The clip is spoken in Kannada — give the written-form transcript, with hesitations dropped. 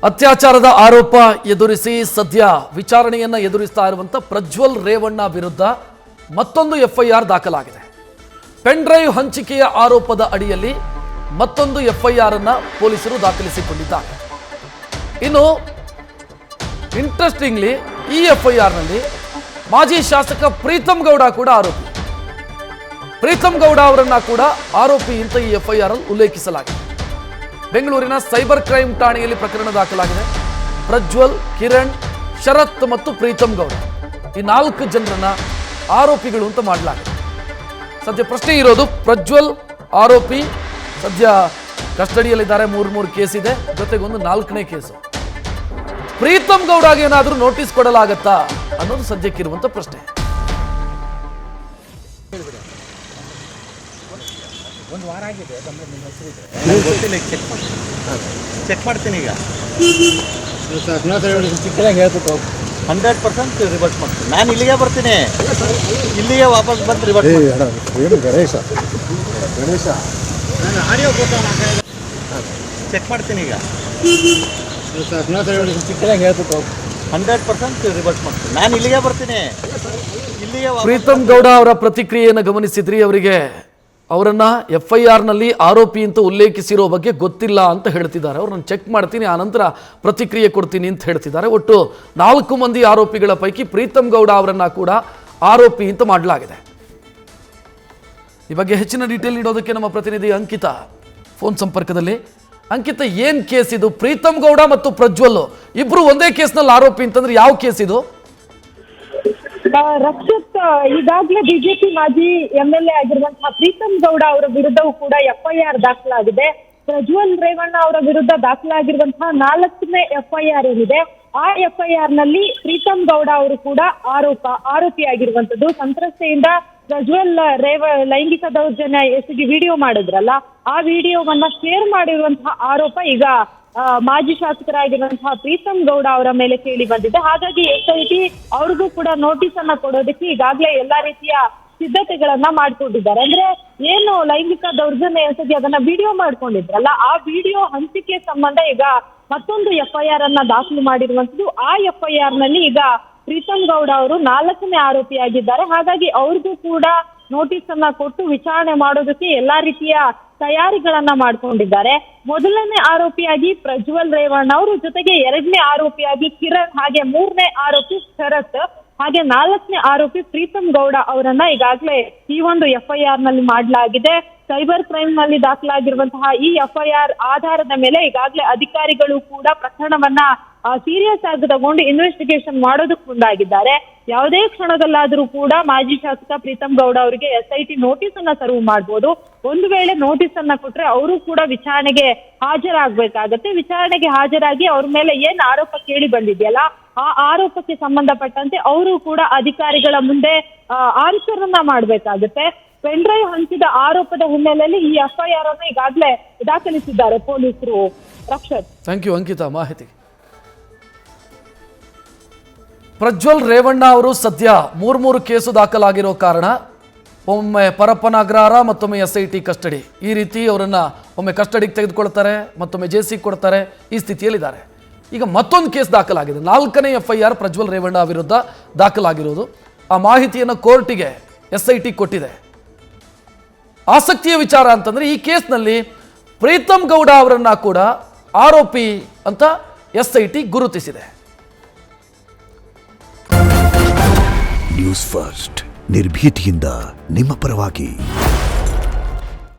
ಅತ್ಯಾಚಾರದ ಆರೋಪ ಎದುರಿಸಿ ಸದ್ಯ ವಿಚಾರಣೆಯನ್ನು ಎದುರಿಸ್ತಾ ಇರುವಂತ ಪ್ರಜ್ವಲ್ ರೇವಣ್ಣ ವಿರುದ್ಧ ಮತ್ತೊಂದು ಎಫ್ಐಆರ್ ದಾಖಲಾಗಿದೆ. ಪೆನ್ ಡ್ರೈವ್ ಹಂಚಿಕೆಯ ಆರೋಪದ ಅಡಿಯಲ್ಲಿ ಮತ್ತೊಂದು ಎಫ್ಐಆರ್ ಅನ್ನು ಪೊಲೀಸರು ದಾಖಲಿಸಿಕೊಂಡಿದ್ದಾರೆ. ಇನ್ನು ಇಂಟ್ರೆಸ್ಟಿಂಗ್ಲಿ ಈ ಎಫ್ಐಆರ್ ನಲ್ಲಿ ಮಾಜಿ ಶಾಸಕ ಪ್ರೀತಮ್ ಗೌಡ ಕೂಡ ಆರೋಪಿ. ಪ್ರೀತಮ್ ಗೌಡ ಅವರನ್ನ ಕೂಡ ಆರೋಪಿ ಅಂತ ಈ ಎಫ್ಐಆರ್ ಅಲ್ಲಿ ಉಲ್ಲೇಖಿಸಲಾಗಿದೆ. ಬೆಂಗಳೂರಿನ ಸೈಬರ್ ಕ್ರೈಮ್ ಠಾಣೆಯಲ್ಲಿ ಪ್ರಕರಣ ದಾಖಲಾಗಿದೆ. ಪ್ರಜ್ವಲ್, ಕಿರಣ್, ಶರತ್ ಮತ್ತು ಪ್ರೀತಮ್ ಗೌಡ ಈ 4 ಜನರನ್ನ ಆರೋಪಿಗಳು ಅಂತ ಮಾಡಲಾಗಿದೆ. ಸದ್ಯ ಪ್ರಶ್ನೆ ಇರೋದು, ಪ್ರಜ್ವಲ್ ಆರೋಪಿ ಸದ್ಯ ಕಸ್ಟಡಿಯಲ್ಲಿದ್ದಾರೆ, 3 ಕೇಸ್ ಇದೆ, ಜೊತೆಗೆ ಒಂದು 4ನೇ ಕೇಸು. ಪ್ರೀತಮ್ ಗೌಡಗೆ ಏನಾದರೂ ನೋಟಿಸ್ ಕೊಡಲಾಗತ್ತಾ ಅನ್ನೋದು ಸದ್ಯಕ್ಕಿರುವಂತ ಪ್ರಶ್ನೆ. ಒಂದು ವಾರ ಆಗಿದೆ, ನಿಮ್ಮ ಹೆಸರಿದೆ ಗೊತ್ತಿಲ್ಲ, ಚೆಕ್ ಮಾಡ್ತೀನಿ ಈಗ. ಚಿಕ್ಕದಾಗಿ ಹೇಳ್ಬಿಟ್ಟು 100% ರಿವರ್ಸ್ ಮಾಡ್ತೀನಿ. ನಾನು ಇಲ್ಲಿಗೆ ಬರ್ತೀನಿ, ಇಲ್ಲಿಗೆ ವಾಪಸ್ ಬಂದು ರಿವರ್ಸ್ ಏನು ಗಣೇಶ ನಾನು ಆಡಿಯೋ ಫೋಟೋ ಚೆಕ್ ಮಾಡ್ತೀನಿ ಈಗ. ಚಿಕ್ಕದಾಗಿ ಹೇಳ್ಬಿಟ್ಟು 100% ರಿವರ್ಸ್ ಮಾಡ್ತೀನಿ. ನಾನು ಇಲ್ಲಿಗೆ ಬರ್ತೀನಿ, ಇಲ್ಲಿಗೆ. ಪ್ರೀತಮ್ ಗೌಡ ಅವರ ಪ್ರತಿಕ್ರಿಯೆಯನ್ನು ಗಮನಿಸಿದ್ರಿ. ಅವರನ್ನ ಎಫ್ಐಆರ್ ನಲ್ಲಿ ಆರೋಪಿ ಅಂತ ಉಲ್ಲೇಖಿಸಿರೋ ಬಗ್ಗೆ ಗೊತ್ತಿಲ್ಲ ಅಂತ ಹೇಳ್ತಿದ್ದಾರೆ. ಅವ್ರನ್ನ ಚೆಕ್ ಮಾಡ್ತೀನಿ, ಆನಂತರ ಪ್ರತಿಕ್ರಿಯೆ ಕೊಡ್ತೀನಿ ಅಂತ ಹೇಳ್ತಿದ್ದಾರೆ. ಒಟ್ಟು 4 ಮಂದಿ ಆರೋಪಿಗಳ ಪೈಕಿ ಪ್ರೀತಮ್ ಗೌಡ ಅವರನ್ನ ಕೂಡ ಆರೋಪಿ ಅಂತ ಮಾಡಲಾಗಿದೆ. ಈ ಬಗ್ಗೆ ಹೆಚ್ಚಿನ ಡೀಟೇಲ್ ನೀಡೋದಕ್ಕೆ ನಮ್ಮ ಪ್ರತಿನಿಧಿ ಅಂಕಿತಾ ಫೋನ್ ಸಂಪರ್ಕದಲ್ಲಿ. ಅಂಕಿತಾ, ಏನ್ ಕೇಸ್ ಇದು? ಪ್ರೀತಮ್ ಗೌಡ ಮತ್ತು ಪ್ರಜ್ವಲ್ ಇಬ್ರು ಒಂದೇ ಕೇಸ್ನಲ್ಲಿ ಆರೋಪಿ ಅಂತಂದ್ರೆ ಯಾವ ಕೇಸ್ ಇದು? ರಕ್ಷಿತ್, ಈಗಾಗಲೇ ಬಿಜೆಪಿ ಮಾಜಿ ಎಂಎಲ್ಎ ಆಗಿರುವಂತಹ ಪ್ರೀತಮ್ ಗೌಡ ಅವರ ವಿರುದ್ಧವೂ ಕೂಡ ಎಫ್ಐಆರ್ ದಾಖಲಾಗಿದೆ. ಪ್ರಜ್ವಲ್ ರೇವಣ್ಣ ಅವರ ವಿರುದ್ಧ ದಾಖಲಾಗಿರುವಂತಹ 4ನೇ ಎಫ್ಐಆರ್ ಏನಿದೆ, ಆ ಎಫ್ಐಆರ್ ನಲ್ಲಿ ಪ್ರೀತಮ್ ಗೌಡ ಅವರು ಕೂಡ ಆರೋಪಿಯಾಗಿರುವಂತದ್ದು. ಸಂತ್ರಸ್ತೆಯಿಂದ ಪ್ರಜ್ವಲ್ ಲೈಂಗಿಕ ದೌರ್ಜನ್ಯ ಎಸಗಿ ವಿಡಿಯೋ ಮಾಡಿದ್ರಲ್ಲ, ಆ ವಿಡಿಯೋವನ್ನ ಶೇರ್ ಮಾಡಿರುವಂತಹ ಆರೋಪ ಈಗ ಮಾಜಿ ಶಾಸಕರಾಗಿರುವಂತಹ ಪ್ರೀತಮ್ ಗೌಡ ಅವರ ಮೇಲೆ ಕೇಳಿ ಬಂದಿದೆ. ಹಾಗಾಗಿ SIT ಅವ್ರಿಗೂ ಕೂಡ ನೋಟಿಸ್ ಅನ್ನ ಕೊಡೋದಕ್ಕೆ ಈಗಾಗಲೇ ಎಲ್ಲಾ ರೀತಿಯ ಸಿದ್ಧತೆಗಳನ್ನ ಮಾಡ್ಕೊಂಡಿದ್ದಾರೆ. ಅಂದ್ರೆ ಏನು ಲೈಂಗಿಕ ದೌರ್ಜನ್ಯ ಎಸಗಿ ಅದನ್ನ ವಿಡಿಯೋ ಮಾಡ್ಕೊಂಡಿದ್ರಲ್ಲ, ಆ ವಿಡಿಯೋ ಹಂಚಿಕೆ ಸಂಬಂಧ ಈಗ ಮತ್ತೊಂದು ಎಫ್ಐಆರ್ ಅನ್ನ ದಾಖಲು ಮಾಡಿರುವಂತದ್ದು. ಆ ಎಫ್ಐಆರ್ ನಲ್ಲಿ ಈಗ ಪ್ರೀತಮ್ ಗೌಡ ಅವರು 4ನೇ ಆರೋಪಿಯಾಗಿದ್ದಾರೆ. ಹಾಗಾಗಿ ಅವ್ರಿಗೂ ಕೂಡ ನೋಟಿಸ್ ಅನ್ನ ಕೊಟ್ಟು ವಿಚಾರಣೆ ಮಾಡೋದಕ್ಕೆ ಎಲ್ಲಾ ರೀತಿಯ ತಯಾರಿಗಳನ್ನ ಮಾಡ್ಕೊಂಡಿದ್ದಾರೆ. ಮೊದಲನೇ ಆರೋಪಿಯಾಗಿ ಪ್ರಜ್ವಲ್ ರೇವಣ್ಣ ಅವರು, ಜೊತೆಗೆ 2ನೇ ಆರೋಪಿಯಾಗಿ ಕಿರಣ್, ಹಾಗೆ 3ನೇ ಆರೋಪಿ ಶರತ್, ಹಾಗೆ 4ನೇ ಆರೋಪಿ ಪ್ರೀತಮ್ ಗೌಡ ಅವರನ್ನ ಈಗಾಗಲೇ ಈ ಒಂದು ಎಫ್ಐಆರ್ ನಲ್ಲಿ ಮಾಡಲಾಗಿದೆ. ಸೈಬರ್ ಕ್ರೈಮ್ ನಲ್ಲಿ ದಾಖಲಾಗಿರುವಂತಹ ಈ ಎಫ್ಐಆರ್ ಆಧಾರದ ಮೇಲೆ ಈಗಾಗಲೇ ಅಧಿಕಾರಿಗಳು ಕೂಡ ಪ್ರಕರಣವನ್ನ ಸೀರಿಯಸ್ ಆಗಿ ತಗೊಂಡು ಇನ್ವೆಸ್ಟಿಗೇಷನ್ ಮಾಡೋದಕ್ಕೆ ಮುಂದಾಗಿದ್ದಾರೆ. ಯಾವುದೇ ಕ್ಷಣದಲ್ಲಾದರೂ ಕೂಡ ಮಾಜಿ ಶಾಸಕ ಪ್ರೀತಮ್ ಗೌಡ ಅವರಿಗೆ SIT ನೋಟಿಸ್ ಅನ್ನ ಸರ್ವ್ ಮಾಡಬಹುದು. ಒಂದು ವೇಳೆ ನೋಟಿಸ್ ಅನ್ನ ಕೊಟ್ರೆ ಅವರು ಕೂಡ ವಿಚಾರಣೆಗೆ ಹಾಜರಾಗಬೇಕಾಗತ್ತೆ. ವಿಚಾರಣೆಗೆ ಹಾಜರಾಗಿ ಅವ್ರ ಮೇಲೆ ಏನ್ ಆರೋಪ ಕೇಳಿ ಬಂದಿದೆಯಲ್ಲ, ಆ ಆರೋಪಕ್ಕೆ ಸಂಬಂಧಪಟ್ಟಂತೆ ಅವರು ಕೂಡ ಅಧಿಕಾರಿಗಳ ಮುಂದೆ ಆನ್ಸರ್ ಅನ್ನ ಮಾಡ್ಬೇಕಾಗತ್ತೆ. ಪೆನ್ ಡ್ರೈವ್ ಹಂಚಿದ ಆರೋಪದ ಹಿನ್ನೆಲೆಯಲ್ಲಿ ಈ ಎಫ್ಐಆರ್ ಅನ್ನು ಈಗಾಗಲೇ ದಾಖಲಿಸಿದ್ದಾರೆ ಪೊಲೀಸರು. ರಕ್ಷತ್, ಥ್ಯಾಂಕ್ ಯು ಅಂಕಿತಾ ಮಾಹಿತಿ. ಪ್ರಜ್ವಲ್ ರೇವಣ್ಣ ಅವರು ಸದ್ಯ 3 ಕೇಸು ದಾಖಲಾಗಿರೋ ಕಾರಣ ಒಮ್ಮೆ ಪರಪ್ಪನ ಅಗ್ರಹಾರ, ಮತ್ತೊಮ್ಮೆ SIT ಕಸ್ಟಡಿ, ಈ ರೀತಿ ಅವರನ್ನ ಒಮ್ಮೆ ಕಸ್ಟಡಿಗೆ ತೆಗೆದುಕೊಳ್ತಾರೆ, ಮತ್ತೊಮ್ಮೆ JC ಕೊಡ್ತಾರೆ, ಈ ಸ್ಥಿತಿಯಲ್ಲಿದ್ದಾರೆ. ಈಗ ಮತ್ತೊಂದು ಕೇಸ್ ದಾಖಲಾಗಿದೆ. 4ನೇ ಎಫ್ಐಆರ್ ಪ್ರಜ್ವಲ್ ರೇವಣ್ಣ ವಿರುದ್ಧ ದಾಖಲಾಗಿರುವುದು. ಆ ಮಾಹಿತಿಯನ್ನು ಕೋರ್ಟಿಗೆ SIT ಕೊಟ್ಟಿದೆ. ಆಸಕ್ತಿಯ ವಿಚಾರ ಅಂತಂದ್ರೆ ಈ ಕೇಸ್ನಲ್ಲಿ ಪ್ರೀತಮ್ ಗೌಡ ಅವರನ್ನ ಕೂಡ ಆರೋಪಿ ಅಂತ SIT ಗುರುತಿಸಿದೆ. ನ್ಯೂಸ್ ಫಸ್ಟ್, ನಿರ್ಭೀತಿಯಿಂದ ನಿಮ್ಮ ಪರವಾಗಿ.